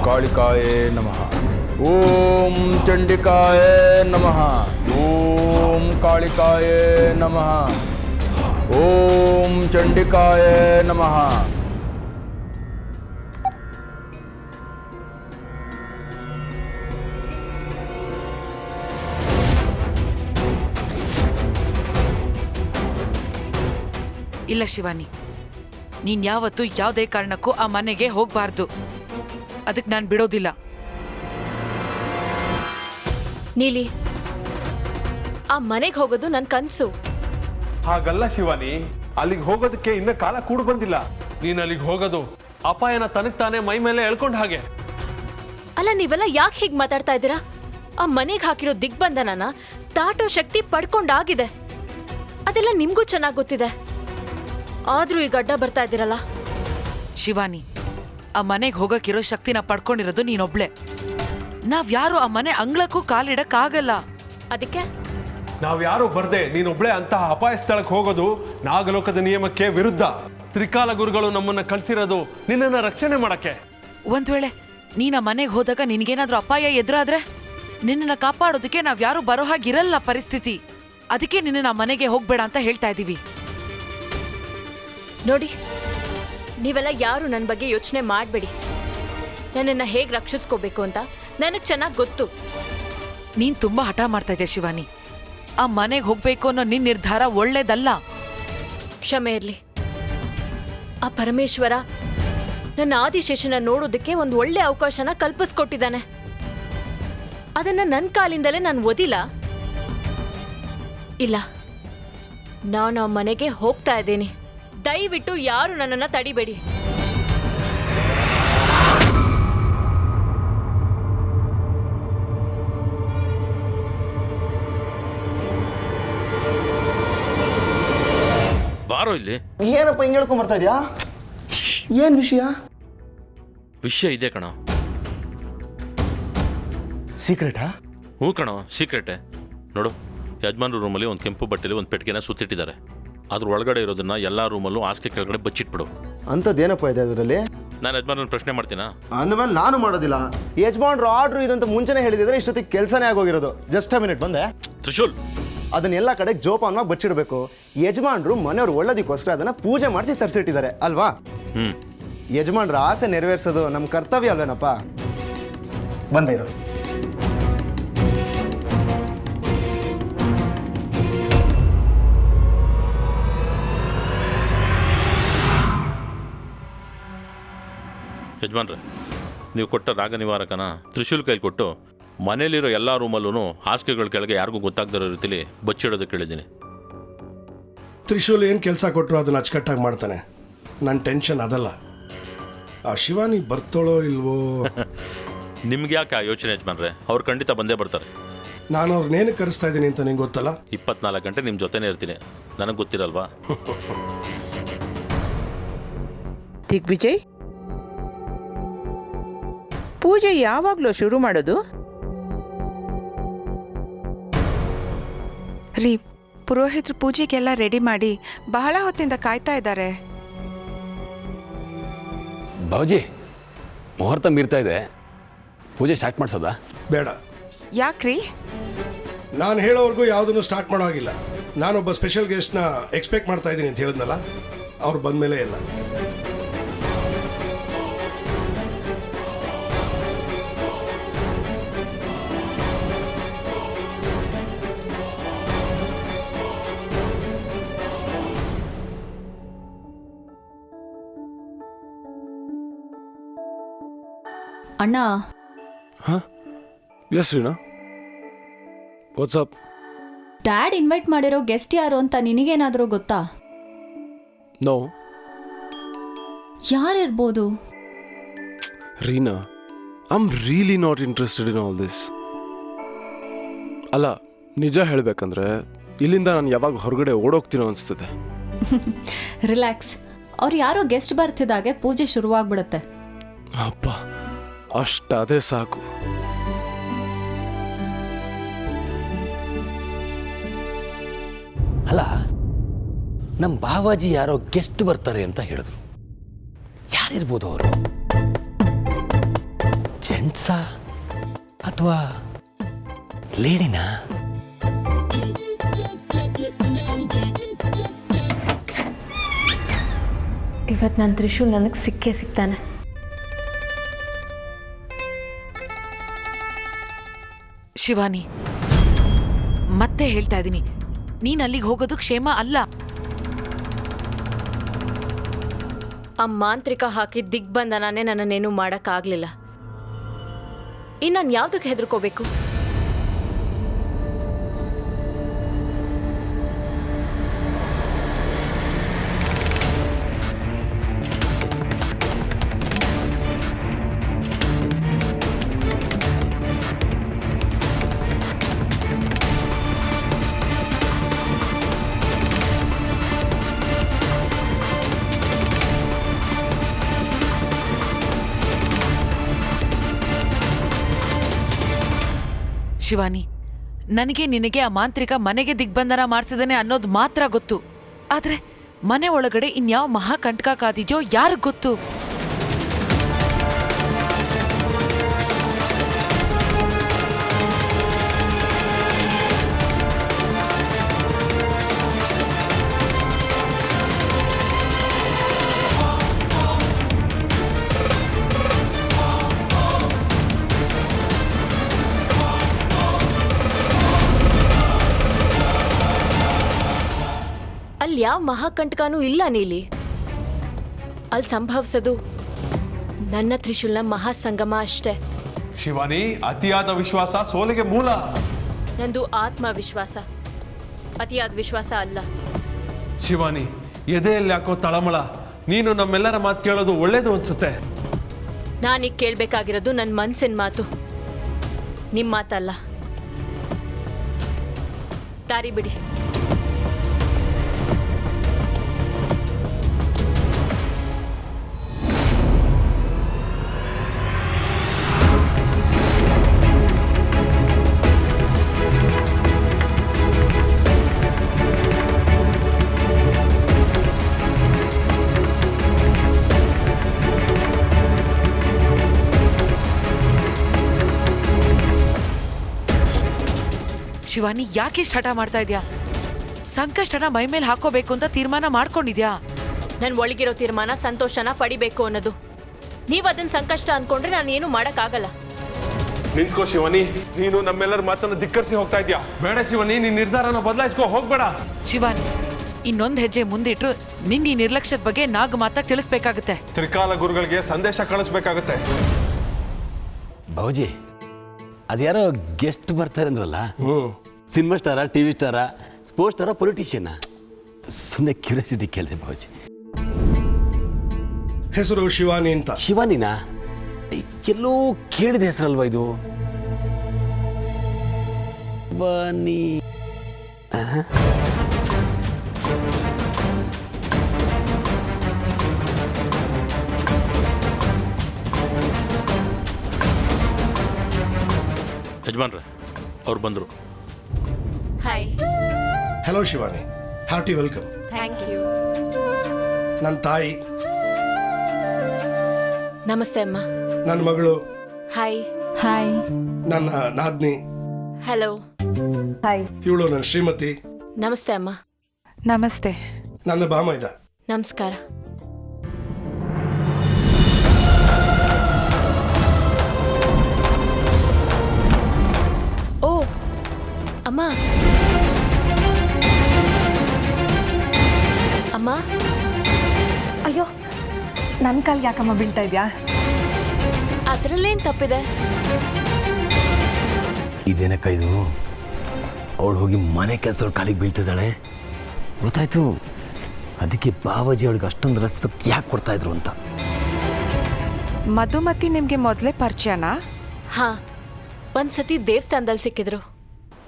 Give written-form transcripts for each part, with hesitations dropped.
ಕಾಳಿಕಾಯೇ ನಮಃ. ಓಂ ಚಂಡಿಕಾಯೇ ನಮಃ. ಓಂ ಕಾಳಿಕಾಯೇ ನಮಃ. ಓಂ ಚಂಡಿಕಾಯೇ ನಮಃ. ಇಲ್ಲ ಶಿವಾನಿ, ನೀನ್ ಯಾವತ್ತೂ ಯಾವುದೇ ಕಾರಣಕ್ಕೂ ಆ ಮನೆಗೆ ಹೋಗ್ಬಾರ್ದು. ಅದಕ್ಕೆ ನಾನು ಬಿಡೋದಿಲ್ಲ. ನೀಲಿ, ಆ ಮನೆಗೆ ಹೋಗೋದು ನನ್ನ ಕನ್ಸು. ಹಾಗಲ್ಲ ಶಿವಾನಿ, ಅಲ್ಲಿಗೆ ಹೋಗೋದಕ್ಕೆ ಇನ್ನ ಕಾಲ ಕೂಡು ಬಂದಿಲ್ಲ. ನೀನ್ ಅಲ್ಲಿಗೆ ಹೋಗೋದು ಅಪಾಯನ ತನಗ್ ತಾನೇ ಮೈ ಮೇಲೆ ಎಳ್ಕೊಂಡ್ ಹಾಗೆ. ಅಲ್ಲ, ನೀವೆಲ್ಲ ಯಾಕೆ ಹೀಗೆ ಮಾತಾಡ್ತಾ ಇದ್ದೀರಾ? ಆ ಮನೆಗೆ ಹಾಕಿರೋ ದಿಗ್ಬಂಧನನ ದಾಟೋ ಶಕ್ತಿ ಪಡ್ಕೊಂಡಾಗಿದೆ. ಅದೆಲ್ಲ ನಿಮ್ಗೂ ಚೆನ್ನಾಗಿ ಗೊತ್ತಿದೆ. ಆದ್ರೂ ಈಗ ಅಡ್ಡ ಬರ್ತಾ ಇದ್ದೀರಲ್ಲ. ಶಿವಾನಿ, ಆ ಮನೆಗೆ ಹೋಗಕ್ಕಿರೋ ಶಕ್ತಿನ ಪಡ್ಕೊಂಡಿರೋದು ನೀನೊಬ್ಳೆ. ನಾವ್ಯಾರು ಆ ಮನೆ ಅಂಗಳಕ್ಕೂ ಕಾಲಿಡಕ್ಕಾಗಲ್ಲ. ಅದಕ್ಕೆ ನಾವ್ಯಾರು ಬರ್ದೆ ನೀನೊಬ್ಳೆ ಅಂತಹ ಅಪಾಯ ಸ್ಥಳಕ್ಕೆ ಹೋಗೋದು ನಾಗಲೋಕದ ನಿಯಮಕ್ಕೆ ವಿರುದ್ಧ. ತ್ರಿಕಾಲ ಗುರುಗಳು ನಮ್ಮನ್ನ ಕಳ್ಸಿರೋದು ನಿನ್ನನ್ನ ರಕ್ಷಣೆ ಮಾಡಕ್ಕೆ. ಒಂದ್ ವೇಳೆ ನೀನ ಮನೆಗೆ ಹೋದಾಗ ನಿನ್ಗೇನಾದ್ರೂ ಅಪಾಯ ಎದುರಾದ್ರೆ ನಿನ್ನನ್ನ ಕಾಪಾಡೋದಕ್ಕೆ ನಾವ್ಯಾರು ಬರೋ ಹಾಗಿರಲ್ಲ ಪರಿಸ್ಥಿತಿ. ಅದಕ್ಕೆ ನಿನ್ನ ಮನೆಗೆ ಹೋಗ್ಬೇಡ ಅಂತ ಹೇಳ್ತಾ ಇದೀವಿ. ನೋಡಿ, ನೀವೆಲ್ಲ ಯಾರು ನನ್ನ ಬಗ್ಗೆ ಯೋಚನೆ ಮಾಡಬೇಡಿ. ನನ್ನನ್ನು ಹೇಗೆ ರಕ್ಷಿಸ್ಕೋಬೇಕು ಅಂತ ನನಗೆ ಚೆನ್ನಾಗಿ ಗೊತ್ತು. ನೀನ್ ತುಂಬಾ ಹಠ ಮಾಡ್ತಾ ಇದ್ದೆ ಶಿವಾನಿ. ಆ ಮನೆಗೆ ಹೋಗ್ಬೇಕು ಅನ್ನೋ ನಿನ್ ನಿರ್ಧಾರ ಒಳ್ಳೇದಲ್ಲ. ಕ್ಷಮೆ ಇರಲಿ. ಆ ಪರಮೇಶ್ವರ ನನ್ನ ಆದಿಶೇಷನ ನೋಡೋದಕ್ಕೆ ಒಂದು ಒಳ್ಳೆ ಅವಕಾಶನ ಕಲ್ಪಿಸ್ಕೊಟ್ಟಿದ್ದಾನೆ. ಅದನ್ನ ನನ್ನ ಕಾಲಿಂದಲೇ ನಾನು ಓದಿಲ್ಲ. ಇಲ್ಲ, ನಾನು ಆ ಮನೆಗೆ ಹೋಗ್ತಾ ಇದ್ದೀನಿ. ದಯವಿಟ್ಟು ಯಾರು ನನ್ನನ್ನು ತಡಿಬೇಡಿ. ಬಾರೋ ಇಲ್ಲಿ. ಏನಪ್ಪ ಹಿಂಗೆ ಹೇಳ್ಕೊಂಡ್ ಬರ್ತಾ ಇದೆಯಾ? ಏನು ವಿಷಯ? ವಿಷಯ ಇದೆ ಕಣೋ. ಸೀಕ್ರೆಟಾ? ಹ್ಞೂ ಕಣೋ, ಸೀಕ್ರೆಟೇ. ನೋಡು, ಯಜಮಾನ್ರ ರೂಮಲ್ಲಿ ಒಂದು ಕೆಂಪು ಬಟ್ಟೆಲಿ ಒಂದು ಪೆಟ್ಟಿಗೆನ ಸುತ್ತಿಟ್ಟಿದ್ದಾರೆ. ಅದ್ರ ಒಳಗಡೆ ಇರೋದನ್ನ ಎಲ್ಲ ರೂಮಲ್ಲೂ ಹಾಸಿಗೆ ಕೆಳಗಡೆ ಬಚ್ಚಿಟ್ಬಿಡು. ಅಂಥದ್ದೇನಪ್ಪ ಇದೆ ಅದರಲ್ಲಿ? ನಾನು ಯಜಮಾನ್ರನ್ನ ಪ್ರಶ್ನೆ ಮಾಡ್ತೀನಾ? ಅಂದಮೇಲೆ ನಾನು ಮಾಡೋದಿಲ್ಲ. ಯಜಮಾನ್ರು ಆರ್ಡ್ರು ಇದಂತ ಮುಂಚೆನೇ ಹೇಳಿದಿದ್ರೆ ಇಷ್ಟೊತ್ತಿಗೆ ಕೆಲಸನೇ ಆಗೋಗಿರೋದು. ಜಸ್ಟ್ ಅ ಮಿನಿಟ್ ಬಂದೆ. ತ್ರಿಶೂಲ್, ಅದನ್ನೆಲ್ಲ ಕಡೆ ಜೋಪಾನವಾಗಿ ಬಚ್ಚಿಡಬೇಕು. ಯಜಮಾನ್ರು ಮನೆಯವ್ರು ಒಳ್ಳೇದಕ್ಕೋಸ್ಕರ ಅದನ್ನ ಪೂಜೆ ಮಾಡಿಸಿ ತರಿಸಿಟ್ಟಿದ್ದಾರೆ ಅಲ್ವಾ? ಯಜಮಾನ್ರ ಆಸೆ ನೆರವೇರಿಸೋದು ನಮ್ಮ ಕರ್ತವ್ಯ ಅಲ್ವೇನಪ್ಪ? ಬಂದೇ ಇರೋ. ಯಜಮಾನ್ರೆ, ನೀವು ಕೊಟ್ಟ ರಾಗ ನಿವಾರಕನ ತ್ರಿಶೂಲ್ ಕೈಲಿ ಕೊಟ್ಟು ಮನೇಲಿರೋ ಎಲ್ಲ ರೂಮಲ್ಲೂ ಹಾಸಿಗೆಗಳ ಕೆಳಗೆ ಯಾರಿಗೂ ಗೊತ್ತಾಗದಿರೋ ರೀತಿಲಿ ಬಚ್ಚಿಡೋದಕ್ಕೆ ಹೇಳಿದ್ದೀನಿ. ತ್ರಿಶೂಲ್ ಏನು ಕೆಲಸ ಕೊಟ್ಟರು ಅದನ್ನು ಅಚ್ಚುಕಟ್ಟಾಗಿ ಮಾಡ್ತಾನೆ. ನನ್ನ ಟೆನ್ಷನ್ ಅದಲ್ಲ. ಆ ಶಿವಾನಿ ಬರ್ತೋಳೋ ಇಲ್ವೋ? ನಿಮ್ಗೆ ಯಾಕೆ ಆ ಯೋಚನೆ ಯಜಮಾನ್ರೆ? ಅವ್ರು ಖಂಡಿತ ಬಂದೇ ಬರ್ತಾರೆ. ನಾನು ಅವ್ರನ್ನೇನು ಕರೆಸ್ತಾ ಇದ್ದೀನಿ ಅಂತ ನಿಂಗೆ ಗೊತ್ತಲ್ಲ? 24 ಗಂಟೆ ನಿಮ್ಮ ಜೊತೆನೇ ಇರ್ತೀನಿ. ನನಗೆ ಗೊತ್ತಿರಲ್ವಾ? ದಿಗ್ವಿಜಯ್, ಪೂಜೆ ಯಾವಾಗಲೂ ಶುರು ಮಾಡೋದು? ರೀ, ಪುರೋಹಿತರು ಪೂಜೆಗೆಲ್ಲ ರೆಡಿ ಮಾಡಿ ಬಹಳ ಹೊತ್ತಿಂದ ಕಾಯ್ತಾ ಇದ್ದಾರೆ. ಬಾಬುಜಿ, ಮುಹೂರ್ತ ಮೀರ್ತಾ ಇದೆ. ಪೂಜೆ ಸ್ಟಾರ್ಟ್ ಮಾಡಿಸೋದಾ? ಬೇಡ. ಯಾಕ್ರಿ? ನಾನು ಹೇಳೋವರೆಗೂ ಯಾವುದನ್ನು ಸ್ಟಾರ್ಟ್ ಮಾಡೋ ಹಾಗಿಲ್ಲ. ನಾನೊಬ್ಬ ಸ್ಪೆಷಲ್ ಗೆಸ್ಟ್ನ ಎಕ್ಸ್ಪೆಕ್ಟ್ ಮಾಡ್ತಾ ಇದ್ದೀನಿ ಅಂತ ಹೇಳಿದ್ನಲ್ಲ, ಅವ್ರು ಬಂದಮೇಲೆ ಇಲ್ಲ. ಅಣ್ಣ. ಹಾಂ, yes Reena, what's up? Dad invite ಮಾಡಿರೋ ಗೆಸ್ಟ್ ಯಾರು ಅಂತ ನಿನಗೇನಾದರೂ ಗೊತ್ತಾ? ನೋ. ಯಾರಿರ್ಬೋದು? Reena, I am really not interested in all this. ಅಲ್ಲ, ನಿಜ ಹೇಳಬೇಕಂದ್ರೆ ಇಲ್ಲಿಂದ ನಾನು ಯಾವಾಗ ಹೊರಗಡೆ ಓಡೋಗ್ತೀನೋ ಅನಿಸ್ತದೆ. ರಿಲ್ಯಾಕ್ಸ್. ಅವ್ರು ಯಾರೋ ಗೆಸ್ಟ್ ಬರ್ತಿದ್ದಾಗೆ ಪೂಜೆ ಶುರುವಾಗ್ಬಿಡುತ್ತೆ. ಅಪ್ಪ, ಅಷ್ಟಾದೇ ಸಾಕು. ಅಲ್ಲ, ನಮ್ಮ ಬಾವಾಜಿ ಯಾರೋ ಗೆಸ್ಟ್ ಬರ್ತಾರೆ ಅಂತ ಹೇಳಿದ್ರು. ಯಾರಿರ್ಬೋದು ಅವರು? ಜೆಂಟ್ಸಾ ಅಥವಾ ಲೇಡಿನಾ? ಇವತ್ತು ನನ್ನ ತ್ರಿಶೂಲ್ ನನಗೆ ಸಿಕ್ಕೇ ಸಿಗ್ತಾನೆ. ಶಿವಾನಿ, ಮತ್ತೆ ಹೇಳ್ತಾ ಇದ್ದೀನಿ, ನೀನ್ ಅಲ್ಲಿಗೆ ಹೋಗೋದು ಕ್ಷೇಮ ಅಲ್ಲ. ಆ ಮಾಂತ್ರಿಕ ಹಾಕಿ ದಿಗ್ಬಂಧನನೇ ನನ್ನನ್ನೇನು ಮಾಡೋಕ್ಕಾಗಲಿಲ್ಲ. ಇನ್ನು ನಾನು ಯಾವುದಕ್ಕೆ ಹೆದರ್ಕೋಬೇಕು? ಶಿವಾನಿ, ನನಗೆ ನಿನಗೆ ಆ ಮಾಂತ್ರಿಕ ಮನೆಗೆ ದಿಗ್ಬಂಧನ ಮಾಡಿಸಿದಾನೆ ಅನ್ನೋದು ಮಾತ್ರ ಗೊತ್ತು. ಆದ್ರೆ ಮನೆ ಒಳಗಡೆ ಇನ್ಯಾವ ಮಹಾಕಂಟಕ ಕಾದಿದ್ಯೋ ಯಾರಿಗ್ ಗೊತ್ತು? ಅಲ್ಲಿ ಯಾವ ಮಹಾಕಂಟಕನೂ ಇಲ್ಲ ನೀಲಿ. ಅಲ್ಲಿ ಸಂಭವಿಸೋದು ನನ್ನ ತ್ರಿಶೂಲ್ನ ಮಹಾಸಂಗಮ ಅಷ್ಟೇ. ಶಿವಾನಿ, ಅತಿಯಾದ ವಿಶ್ವಾಸ ಸೋಲಿಗೆ ಮೂಲ. ನಂದು ಆತ್ಮವಿಶ್ವಾಸ, ಅತಿಯಾದ ವಿಶ್ವಾಸ ಅಲ್ಲ. ಶಿವಾನಿ, ಎದೆಯಲ್ಲಿ ಯಾಕೋ ತಳಮಳ. ನೀನು ನಮ್ಮೆಲ್ಲರ ಮಾತು ಕೇಳೋದು ಒಳ್ಳೇದು ಅನ್ಸುತ್ತೆ. ನಾನೀಗ ಕೇಳಬೇಕಾಗಿರೋದು ನನ್ನ ಮನಸ್ಸಿನ ಮಾತು, ನಿಮ್ಮ ಮಾತಲ್ಲ. ದಾರಿ ಬಿಡಿ. ಶಿವಾನಿ, ಯಾಕಿಷ್ಟು ಹಠ ಮಾಡ್ತಾ ಇದ್ಯಾ? ಸಂಕಷ್ಟನ ಮೈ ಮೇಲೆ ಹಾಕೋಬೇಕು ಅಂತ ತೀರ್ಮಾನ ಮಾಡ್ಕೊಂಡಿದ್ಯಾ? ನನ್ನ ಒಳಗಿರೋ ತೀರ್ಮಾನ ಸಂತೋಷನ ಪಡಿಬೇಕು ಅನ್ನೋದು. ನೀವು ಅದನ್ನ ಸಂಕಷ್ಟ ಅನ್ಕೊಂಡ್ರೆ ನಾನು ಏನು ಮಾಡೋಕ್ಕಾಗಲ್ಲ. ನಿಂತ್ಕೋ ಶಿವಾನಿ, ನೀನು ನಮ್ಮೆಲ್ಲರ ಮಾತನ್ನು ಧಿಕ್ಕರಿಸಿ ಹೋಗ್ತಾ ಇದ್ಯಾ. ಬೇಡ ಶಿವಾನಿ, ನಿನ್ ನಿರ್ಧಾರನ ಬದಲಾಯಿಸ್ಕೋ, ಹೋಗ್ಬೇಡ. ಶಿವಾನಿ, ಇನ್ನೊಂದು ಹೆಜ್ಜೆ ಮುಂದಿಟ್ರು ನಿನ್ನ ಈ ನಿರ್ಲಕ್ಷ್ಯದ ಬಗ್ಗೆ ನಾಗ್ ಮಾತಾ ತಿಳಿಸ್ಬೇಕಾಗುತ್ತೆ. ತ್ರಿಕಾಲ ಗುರುಗಳಿಗೆ ಸಂದೇಶ ಕಳಿಸ್ಬೇಕಾಗುತ್ತೆ. ಬಾಬುಜಿ, ಅದ್ಯಾರೋ ಗೆಸ್ಟ್ ಬರ್ತಾರೆ ಅಂದ್ರಲ್ಲ, cinema star, TV star, sports star, politician? ಸುಮ್ಮನೆ ಕ್ಯೂರಿಯಾಸಿಟಿ ಕೇಳಿದೆ ಬಾಬುಜಿ. ಹೆಸರು ಶಿವಾನಿ ಅಂತ. ಶಿವಾನಿನಾ? ಎಲ್ಲೋ ಕೇಳಿದ ಹೆಸರಲ್ವಾ ಇದು? ಬನ್ನಿ. ಯಜಮಾನ್ರೆ, ಅವ್ರು ಬಂದರು. Hi. Hello Shivani, hearty welcome. Thank you. ನನ್ನ ತಾಯಿ, ನಮಸ್ತೆ ಅಮ್ಮ. ನನ್ನ ಮಗಳು, ಹಾಯ್. ಹಾಯ್. ನನ್ನ ನಾದ್ನಿ, ಹಲೋ. ಹಾಯ್. ಇವಳು ನನ್ನ ಶ್ರೀಮತಿ. ನಮಸ್ತೆ ಅಮ್ಮ. ನಮಸ್ತೆ. ನನ್ನ ಬಾಮೈದ. ನಮಸ್ಕಾರ. ಓ ಅಮ್ಮ. ಅಮ್ಮ. ಅಯ್ಯೋ, ನನ್ನ ಕಾಲ್ಗೆ ಯಾಕಮ್ಮ ಬೀಳ್ತಾ ಇದೆಯಾ? ಅದರಲ್ಲೇನು ತಪ್ಪಿದೆ? ಇದೇನಕ್ಕ ಇದು? ಅವಳು ಹೋಗಿ ಮನೆ ಕೆಲಸದವ್ರ ಕಾಲಿಗೆ ಬೀಳ್ತಿದ್ದಾಳೆ, ಗೊತ್ತಾಯ್ತು. ಅದಕ್ಕೆ ಬಾಬಾಜಿ ಅವಳಿಗೆ ಅಷ್ಟೊಂದು ರೆಸ್ಪೆಕ್ಟ್ ಯಾಕೆ ಕೊಡ್ತಾ ಇದ್ರು ಅಂತ. ಮಧುಮತಿ ನಿಮಗೆ ಮೊದಲೇ ಪರಿಚಯನಾ? ಹಾ, ಒಂದ್ಸತಿ ದೇವಸ್ಥಾನದಲ್ಲಿ ಸಿಕ್ಕಿದ್ರು.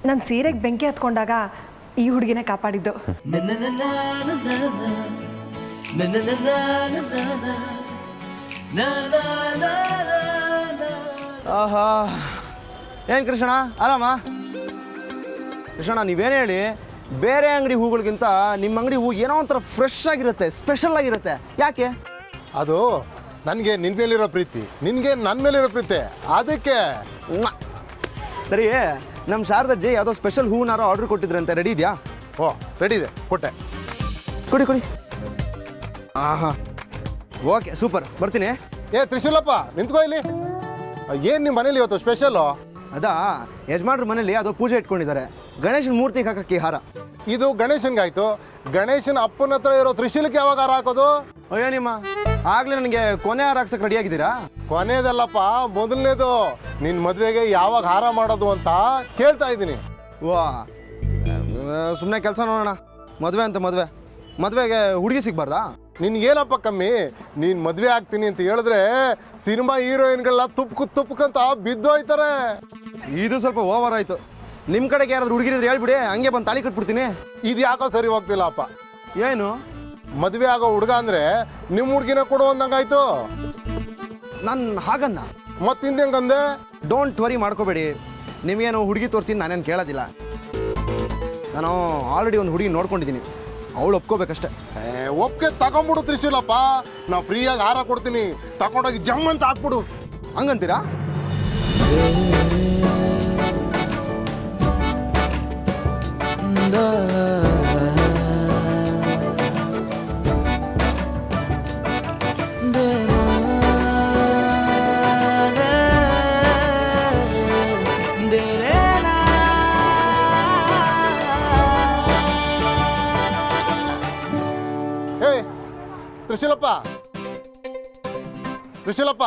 ನನ್ನ ಸೀರೆಗೆ ಬೆಂಕಿ ಹತ್ಕೊಂಡಾಗ ಈ ಹುಡುಗಿನೇ ಕಾಪಾಡಿದ್ದು. ಆಹಾ, ಏನು ಕೃಷ್ಣ, ಆರಾಮ? ಕೃಷ್ಣ, ನೀವೇನು ಹೇಳಿ, ಬೇರೆ ಅಂಗಡಿ ಹೂಗಳಿಗಿಂತ ನಿಮ್ಮ ಅಂಗಡಿ ಹೂ ಏನೋ ಒಂಥರ ಫ್ರೆಶ್ ಆಗಿರುತ್ತೆ, ಸ್ಪೆಷಲ್ ಆಗಿರುತ್ತೆ. ಯಾಕೆ? ಅದು ನನಗೆ ನಿನ್ನ ಮೇಲಿರೋ ಪ್ರೀತಿ, ನಿನಗೆ ನನ್ನ ಮೇಲಿರೋ ಪ್ರೀತಿ, ಅದಕ್ಕೆ. ಸರಿ, ನಮ್ಮ ಶಾರದಜ್ಜಿ ಯಾವುದೋ ಸ್ಪೆಷಲ್ ಹೂನಾರೋ ಆರ್ಡರ್ ಕೊಟ್ಟಿದ್ರಂತೆ, ರೆಡಿ ಇದೆಯಾ? ಓ ರೆಡಿ ಇದೆ, ಕೊಟ್ಟೆ. ಕೊಡಿ ಕೊಡಿ. ಆಹಾ, ಓಕೆ ಸೂಪರ್, ಬರ್ತೀನಿ. ಏ ತ್ರಿಶೂಲಪ್ಪ ನಿಂತ್ಕೋ ಇಲ್ಲಿ. ಏನು ನಿಮ್ಮ ಮನೇಲಿ ಇವತ್ತು ಸ್ಪೆಷಲು? ಅದಾ, ಯಜಮಾನ್ರ ಮನೇಲಿ ಅದು ಪೂಜೆ ಇಟ್ಕೊಂಡಿದ್ದಾರೆ, ಗಣೇಶನ ಮೂರ್ತಿಗೆ ಹಾಕಕ್ಕೆ ಹಾರ. ಇದು ಗಣೇಶನ್ಗಾಯ್ತು, ಗಣೇಶನ ಅಪ್ಪನ ಹತ್ರ ಇರೋ ತ್ರಿಶೂಲಕ್ಕೆ ಯಾವಾಗ ಹಾರ ಹಾಕೋದು? ಅಯ್ಯೋ ನಿಮ್ಮ, ಆಗ್ಲೇ ನನಗೆ ಕೊನೆ ಹಾರ ಹಾಕ್ಸಕ್ಕೆ ರೆಡಿ ಆಗಿದ್ದೀರಾ? ಕೊನೆಯದಲ್ಲಪ್ಪ, ಮೊದಲನೇದು. ನಿನ್ನ ಮದುವೆಗೆ ಯಾವಾಗ ಹಾರ ಮಾಡೋದು ಅಂತ ಕೇಳ್ತಾ ಇದ್ದೀನಿ. ವಾ, ಸುಮ್ಮನೆ ಕೆಲಸ ನೋಡೋಣ. ಮದುವೆ ಅಂತ ಮದುವೆಗೆ ಹುಡುಗಿ ಸಿಗ್ಬಾರ್ದಾ? ನಿನ್ಗೇನಪ್ಪ ಕಮ್ಮಿ? ನೀನು ಮದುವೆ ಆಗ್ತೀನಿ ಅಂತ ಹೇಳಿದ್ರೆ ಸಿನಿಮಾ ಹೀರೋಯಿನ್ಗಳನ್ನ ತುಪ್ಪಕ್ಕಂತ ಬಿದ್ದೋಯ್ತಾರೆ. ಇದು ಸ್ವಲ್ಪ ಓವರ್ ಆಯಿತು. ನಿಮ್ಮ ಕಡೆಗೆ ಯಾರಾದ್ರೂ ಹುಡುಗಿರಿದ್ರೆ ಹೇಳ್ಬಿಡಿ, ಹಂಗೆ ಬಂದು ತಾಳಿ ಕಟ್ಬಿಡ್ತೀನಿ. ಇದು ಯಾಕೋ ಸರಿ ಹೋಗ್ತಿಲ್ಲ ಅಪ್ಪ. ಏನು ಮದುವೆ ಆಗೋ ಹುಡುಗ ಅಂದರೆ ನಿಮ್ಮ ಹುಡುಗಿನ ಕೊಡು ಅಂದಂಗಾಯ್ತು. ನಾನು ಹಾಗನ್ನ ಮತ್ತಿಂದ ಹೆಂಗಂದೆ? ಡೋಂಟ್ ವರಿ ಮಾಡ್ಕೋಬೇಡಿ, ನಿಮಗೇನು ಹುಡುಗಿ ತೋರಿಸಿ ನಾನೇನು ಕೇಳೋದಿಲ್ಲ. ನಾನು ಆಲ್ರೆಡಿ ಒಂದು ಹುಡುಗಿ ನೋಡ್ಕೊಂಡಿದ್ದೀನಿ, ಅವಳು ಒಪ್ಕೋಬೇಕಷ್ಟೆ. ಒಪ್ಪಿಗೆ ತಗೊಂಬಿಡು ತ್ರಿಶೂಲಪ್ಪ, ನಾವು ಫ್ರೀಯಾಗಿ ಹಾರ ಕೊಡ್ತೀನಿ, ತಗೊಂಡೋಗಿ ಜಮ್ ಅಂತ ಹಾಕ್ಬಿಡು. ಹಂಗಂತೀರಾ? ತ್ರಿಶೂಲಪ್ಪ, ತ್ರಿಶೂಲಪ್ಪ,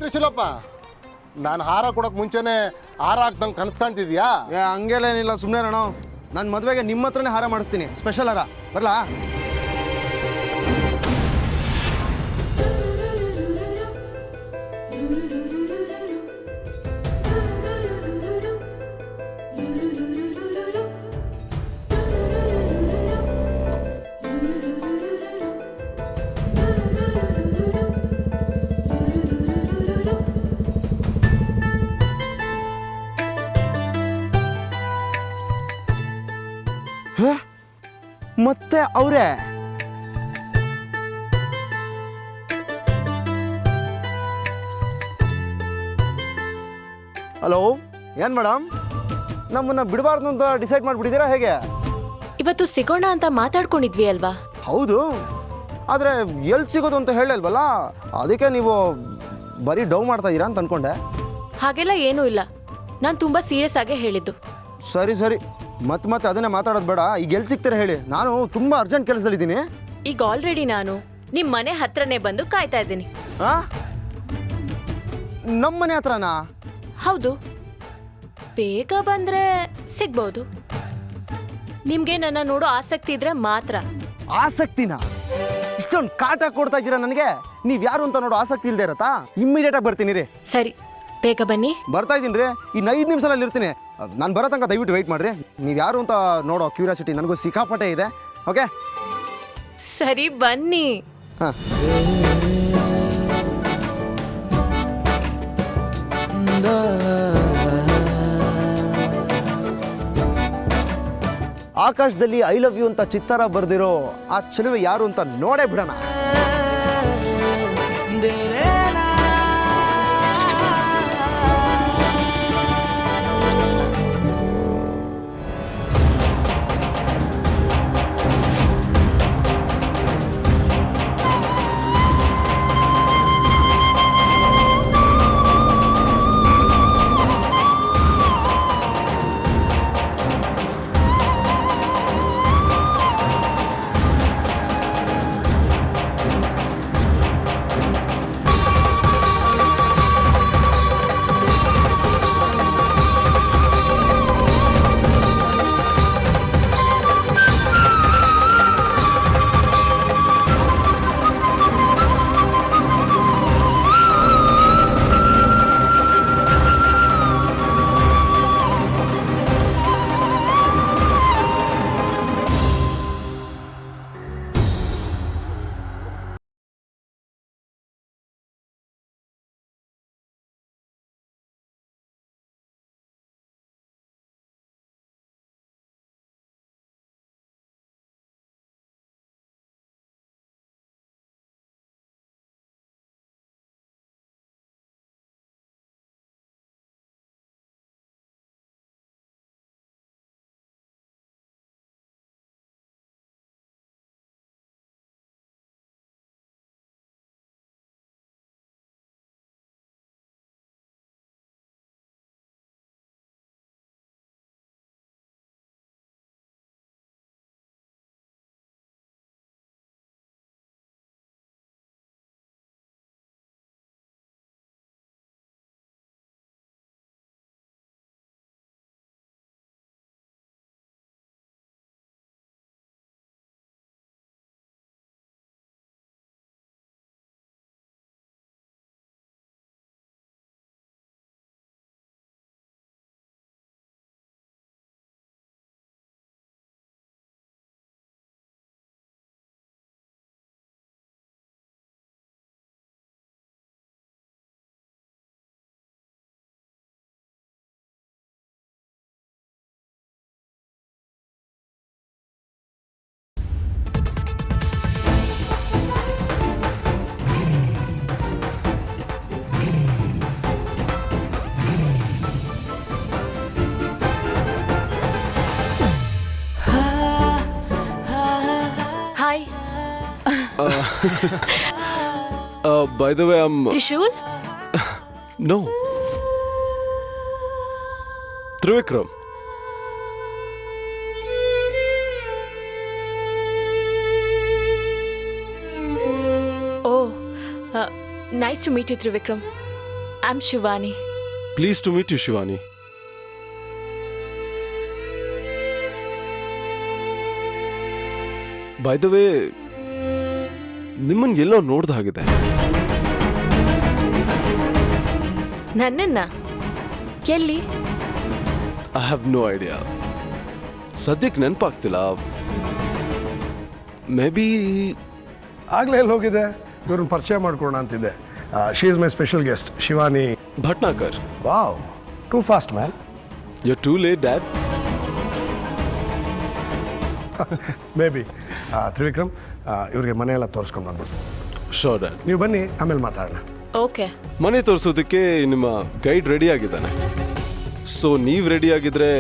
ತ್ರಿಶೂಲಪ್ಪ, ನಾನು ಹಾರ ಕೊಡೋಕೆ ಮುಂಚೆನೆ ಹಾರ ಹಾಕ್ದಂಗೆ ಕನಸು ಕಾಣ್ತಿದ್ಯಾ? ಹಂಗೆಲ್ಲ ಸುಮ್ಮನೆ ಅಣ್ಣ, ನನ್ನ ಮದುವೆಗೆ ನಿಮ್ಮ ಹತ್ರನೇ ಹಾರ ಮಾಡಿಸ್ತೀನಿ, ಸ್ಪೆಷಲ್ ಹಾರ. ಬರಲಾ? ಮತ್ತೆ ಅವರೇ? ಹಲೋ, ಏನು ಮೇಡಮ್, ನಮ್ಮನ್ನ ಬಿಡಬಾರ್ದು ಅಂತ ಡಿಸೈಡ್ ಮಾಡಿಬಿಟ್ಟಿದ್ದೀರಾ ಹೇಗೆ? ಇವತ್ತು ಸಿಗೋಣ ಅಂತ ಮಾತಾಡ್ಕೊಂಡಿದ್ವಿ ಅಲ್ವಾ? ಹೌದು, ಆದರೆ ಎಲ್ಲಿ ಸಿಗೋದು ಅಂತ ಹೇಳಲ್ವಲ್ಲ, ಅದಕ್ಕೆ ನೀವು ಬರೀ ಡೌ ಮಾಡ್ತಾ ಇದ್ದೀರಾ ಅಂತ ಅಂದ್ಕೊಂಡೆ. ಹಾಗೆಲ್ಲ ಏನೂ ಇಲ್ಲ, ನಾನು ತುಂಬ ಸೀರಿಯಸ್ ಆಗೇ ಹೇಳಿದ್ದು. ಸರಿ, ಮತ್ತೆ ಅದನ್ನೇ ಮಾತಾಡೋದು ಬೇಡ. ಈಗ ಎಲ್ಲಿ ಸಿಗ್ತೀರಾ ಹೇಳಿ, ನಾನು ತುಂಬ ಅರ್ಜೆಂಟ್ ಕೆಲಸದಲ್ಲಿದ್ದೀನಿ. ಈಗ ಆಲ್ರೆಡಿ ನಾನು ನಿಮ್ಮ ಮನೆ ಹತ್ರನೇ ಬಂದು ಕಾಯ್ತಾ ಇದ್ದೀನಿ. ನಮ್ಮ ಮನೆ ಹತ್ರನಾ? ಹೌದು, ಬೇಗ ಬಂದ್ರೆ ಸಿಗ್ಬೋದು. ನಿಮ್ಗೆ ನನ್ನ ನೋಡೋ ಆಸಕ್ತಿ ಇದ್ರೆ ಮಾತ್ರ. ಆಸಕ್ತಿನ? ಇಷ್ಟೊಂದು ಕಾಟ ಕೊಡ್ತಾ ಇದ್ದೀರಾ ನನಗೆ. ನೀವು ಯಾರು ಅಂತ ನೋಡೋ ಆಸಕ್ತಿ ಇಲ್ಲದೆ ಇರತ್ತಾ? ಇಮ್ಮಿಡಿಯೇಟಾಗಿ ಬರ್ತೀನಿ ರೀ. ಸರಿ, ಬೇಗ ಬನ್ನಿ. ಬರ್ತಾ ಇದ್ದೀನಿ ರೀ, ಇನ್ನು 5 ನಿಮಿಷದಲ್ಲಿ ಇರ್ತೀನಿ. ನಾನು ಬರೋ ತನಕ ದಯವಿಟ್ಟು ವೆಯ್ಟ್ ಮಾಡಿರಿ. ನೀವು ಯಾರು ಅಂತ ನೋಡೋ ಕ್ಯೂರಿಯಾಸಿಟಿ ನನಗೂ ಸಿಕ್ಕಾಪಟ್ಟೆ ಇದೆ. ಓಕೆ, ಸರಿ ಬನ್ನಿ. ಹಾಂ, ಆಕಾಶದಲ್ಲಿ ಐ ಲವ್ ಯು ಅಂತ ಚಿತ್ತಾರ ಬರ್ದಿರೋ ಆ ಚೆಲುವೆ ಯಾರು ಅಂತ ನೋಡೇ ಬಿಡೋಣ. By the way I'm Trishul no Trivikram. Oh nice to meet you Trivikram. I am Shivani. Please to meet you Shivani. By the way ನಿಮ್ಮನ್ನ ಎಲ್ಲೋ ನೋಡ್ದ ಹಾಗಿದೆ. ನನ್ನನ್ನ ಎಲ್ಲಿ? I have no idea. ಸದ್ಯಕ್ಕೆ ನೆನಪಾಗ್ತಿಲ್ಲ. ಮೇ ಬಿ ಆಗಲೇ ಎಲ್ಲಿ ಹೋಗಿದೆ? ಇವ್ರನ್ನ ಪರಿಚಯ ಮಾಡ್ಕೊಳ್ಳೋಣ ಅಂತಿದ್ದೆ. She is my special guest Shivani Bhatnagar. Wow, too fast man. You too late dad. Maybe. Trivikram, ಇವ್ರಿಗೆ ಮನೆಯೆಲ್ಲ ತೋರಿಸ್ಕೊಂಡು ಬಂದ್ಬಿಟ್ಟು. Sure dad. ನೀವು ಬನ್ನಿ, ಆಮೇಲೆ ಮಾತಾಡೋಣ. ಓಕೆ. ಮನೆ ತೋರಿಸೋದಕ್ಕೆ ನಿಮ್ಮ ಗೈಡ್ ರೆಡಿ ಆಗಿದ್ದಾನೆ. ಸೊ ನೀವು ರೆಡಿ ಆಗಿದ್ರೆ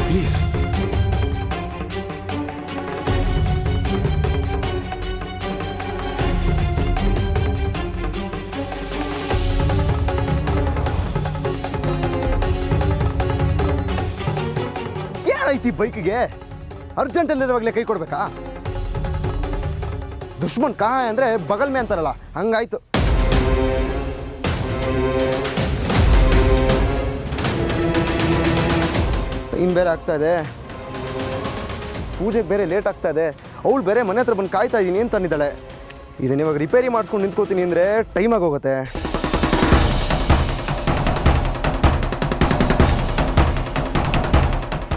ಪ್ಲೀಸ್. ಏನಾಯ್ತು ಈ ಬೈಕಿಗೆ? ಅರ್ಜೆಂಟ್ ಇಲ್ಲದವಾಗಲೇ ಕೈ ಕೊಡ್ಬೇಕಾ? ದುಶ್ಮನ್ ಕಾ ಅಂದರೆ ಬಗಲ್ ಮೇ ಅಂತಾರಲ್ಲ, ಹಂಗಾಯ್ತು. ಟೈಮ್ ಬೇರೆ ಆಗ್ತಾ ಇದೆ, ಪೂಜೆಗೆ ಬೇರೆ ಲೇಟ್ ಆಗ್ತಾ ಇದೆ. ಅವಳು ಬೇರೆ ಮನೆ ಹತ್ರ ಬಂದು ಕಾಯ್ತಾ ಇದ್ದೀನಿ ಅಂತ ಅಂದಿದ್ದಾಳೆ. ಇದನ್ನ ಇವಾಗ ರಿಪೇರಿ ಮಾಡಿಸ್ಕೊಂಡು ನಿಂತ್ಕೋತೀನಿ ಅಂದರೆ ಟೈಮ್ ಆಗೋಗುತ್ತೆ.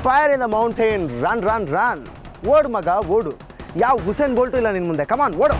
Fire in the mountain, run run run. ಓಡು ಮಗ ಓಡು. ಯಾವ ಹುಸೇನ್ ಬೋಲ್ಟು ಇಲ್ಲ ನಿನ್ನ ಮುಂದೆ. ಕಮಾನ್ ಓಡು.